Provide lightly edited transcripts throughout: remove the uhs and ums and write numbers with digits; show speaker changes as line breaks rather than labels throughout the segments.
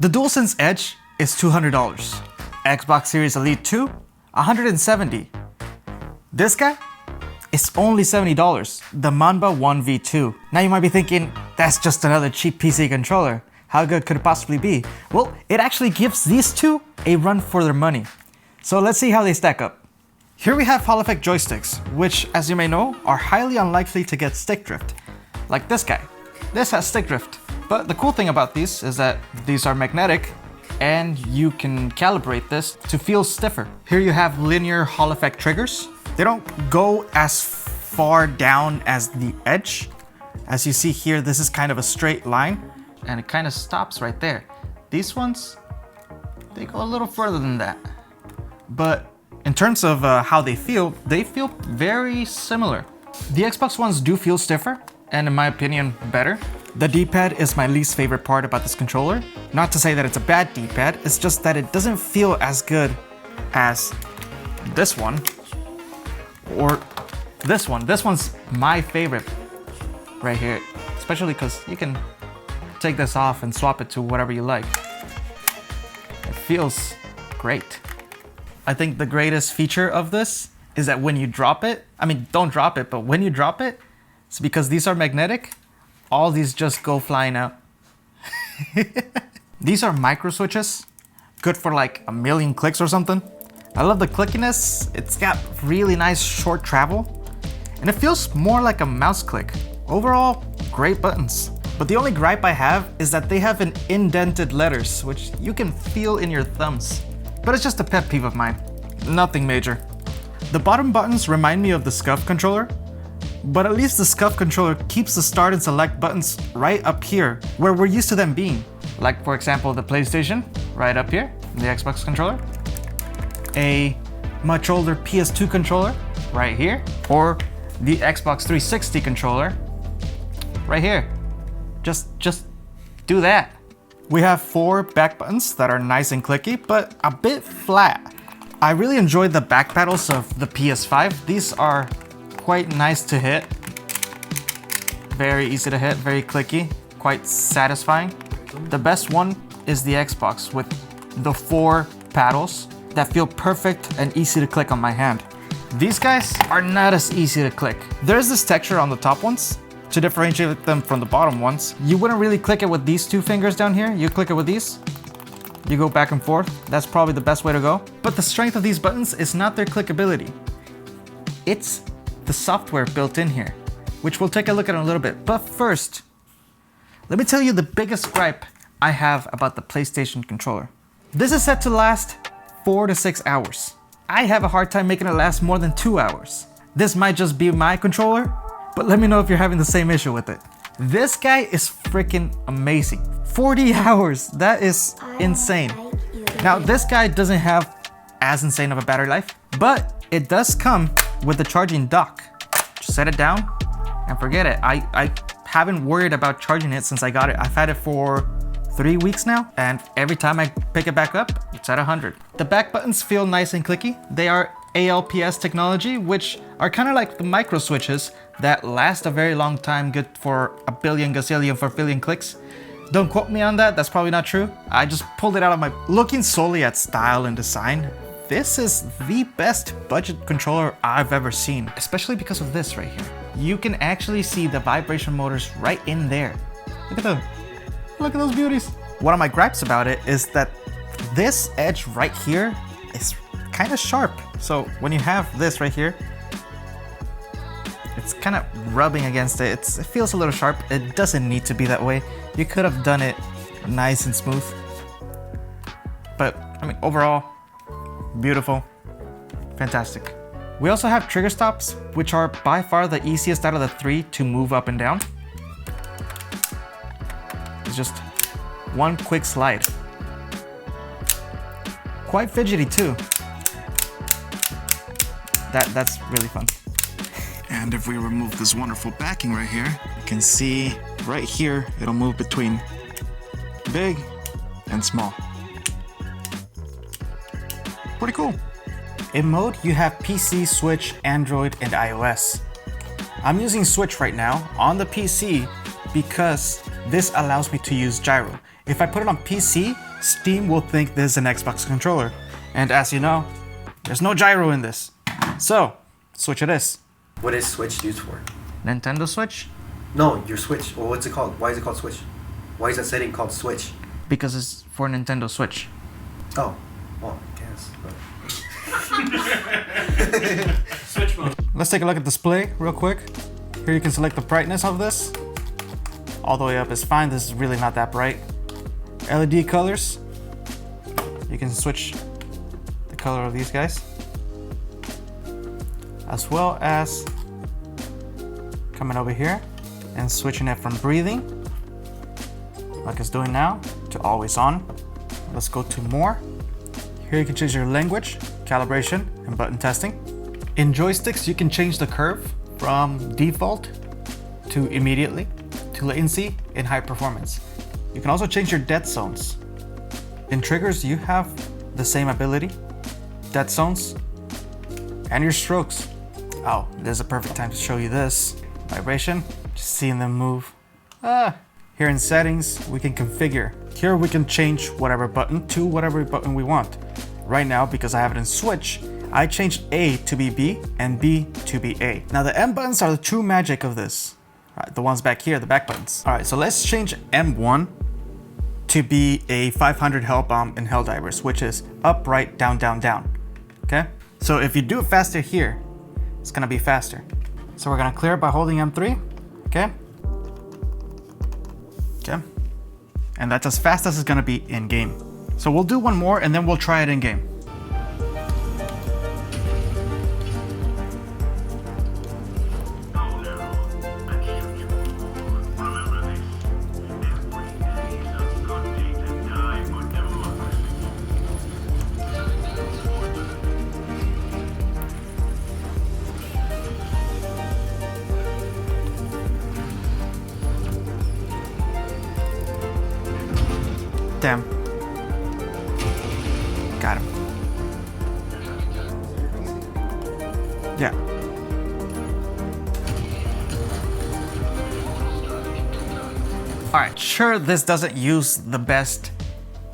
The DualSense Edge is $200. Xbox Series Elite 2, $170. This guy is only $70, the ManbaOne V2. Now you might be thinking, that's just another cheap PC controller. How good could it possibly be? Well, it actually gives these two a run for their money. So let's see how they stack up. Here we have Hall effect joysticks, which, as you may know, are highly unlikely to get stick drift. Like this guy. This has stick drift. But the cool thing about these is that these are magnetic and you can calibrate this to feel stiffer. Here you have linear Hall effect triggers. They don't go as far down as the edge. As you see here, this is kind of a straight line and it kind of stops right there. These ones, they go a little further than that. But in terms of how they feel very similar. The Xbox ones do feel stiffer and in my opinion, better. The D-pad is my least favorite part about this controller. Not to say that it's a bad D-pad, it's just that it doesn't feel as good as this one or this one. This one's my favorite right here, especially because you can take this off and swap it to whatever you like. It feels great. I think the greatest feature of this is that when you drop it, I mean, don't drop it, but when you drop it, it's because these are magnetic, all these just go flying out. These are micro switches, good for like 1,000,000 clicks or something. I love the clickiness, it's got really nice short travel, and it feels more like a mouse click. Overall, great buttons. But the only gripe I have is that they have an indented letters, which you can feel in your thumbs. But it's just a pet peeve of mine, nothing major. The bottom buttons remind me of the SCUF controller, but at least the SCUF controller keeps the start and select buttons right up here, where we're used to them being. Like for example, the PlayStation, right up here, the Xbox controller. A much older PS2 controller, right here. Or the Xbox 360 controller, right here. Just do that. We have 4 back buttons that are nice and clicky, but a bit flat. I really enjoyed the back pedals of the PS5. These are quite nice to hit. Very easy to hit, very clicky, quite satisfying. The best one is the Xbox with the 4 paddles that feel perfect and easy to click on my hand. These guys are not as easy to click. There's this texture on the top ones to differentiate them from the bottom ones. You wouldn't really click it with these 2 fingers down here. You click it with these. You go back and forth. That's probably the best way to go. But the strength of these buttons is not their clickability. It's the software built in here, which we'll take a look at in a little bit. But first, let me tell you the biggest gripe I have about the PlayStation controller. This is set to last 4 to 6 hours. I have a hard time making it last more than 2 hours. This might just be my controller, but let me know if you're having the same issue with it. This guy is freaking amazing. 40 hours, that is insane. Now this guy doesn't have as insane of a battery life, but it does come with the charging dock. Just set it down and forget it. I haven't worried about charging it since I got it. I've had it for 3 weeks now, and every time I pick it back up, it's at 100. The back buttons feel nice and clicky. They are ALPS technology, which are kind of like the micro switches that last a very long time, good for a billion, gazillion, for billion clicks. Don't quote me on that, that's probably not true. I just pulled it out of my... Looking solely at style and design, this is the best budget controller I've ever seen, especially because of this right here. You can actually see the vibration motors right in there. Look at them. Look at those beauties. One of my gripes about it is that this edge right here is kind of sharp. So when you have this right here, it's kind of rubbing against it. It feels a little sharp. It doesn't need to be that way. You could have done it nice and smooth. But I mean, overall, beautiful, fantastic. We also have trigger stops, which are by far the easiest out of the 3 to move up and down. It's just one quick slide. Quite fidgety too. That's really fun. And if we remove this wonderful backing right here, you can see right here, it'll move between big and small. Pretty cool. In mode, you have PC, Switch, Android, and iOS. I'm using Switch right now on the PC because this allows me to use gyro. If I put it on PC, Steam will think this is an Xbox controller. And as you know, there's no gyro in this. So, Switch it is.
What is Switch used for?
Nintendo Switch?
No, your Switch. Well, what's it called? Why is it called Switch? Why is that setting called Switch?
Because it's for Nintendo Switch.
Oh, well, I guess.
Switch mode.
Let's take a look at display real quick. Here you can select the brightness of this. All the way up is fine. This is really not that bright. LED colors. You can switch the color of these guys. As well as coming over here and switching it from breathing, like it's doing now, to always on. Let's go to more. Here you can change your language, calibration, and button testing. In joysticks, you can change the curve from default to immediately, to latency, and high performance. You can also change your dead zones. In triggers, you have the same ability, dead zones, and your strokes. Oh, this is a perfect time to show you this. Vibration, just seeing them move. Here in settings, we can configure. Here we can change whatever button to whatever button we want. Right now, because I have it in Switch, I changed A to be B and B to be A. Now the M buttons are the true magic of this. All right, the ones back here, the back buttons. All right, so let's change M1 to be a 500 Hell Bomb in Helldivers, which is up, right, down, down, down. Okay? So if you do it faster here, it's gonna be faster. So we're gonna clear it by holding M3, okay? Okay. And that's as fast as it's gonna be in game. So we'll do one more and then we'll try it in game. Damn. Got him. Yeah. Alright, sure, this doesn't use the best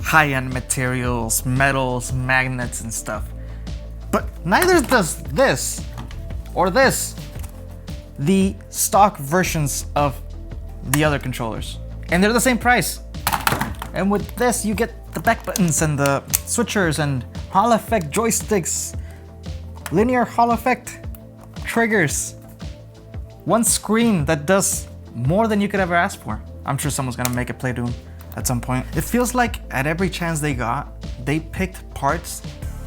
high-end materials, metals, magnets, and stuff. But neither does this or this. The stock versions of the other controllers. And they're the same price. And with this, you get the back buttons and the switchers and Hall effect joysticks, linear Hall effect triggers. One screen that does more than you could ever ask for. I'm sure someone's gonna make a play Doom at some point. It feels like at every chance they got, they picked parts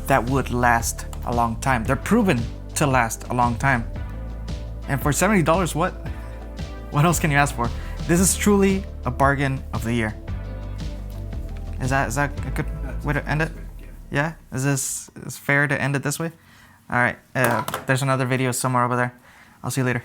that would last a long time. They're proven to last a long time. And for $70, what else can you ask for? This is truly a bargain of the year. Is that a good way to end it? Yeah? Is this fair to end it this way? All right, there's another video somewhere over there. I'll see you later.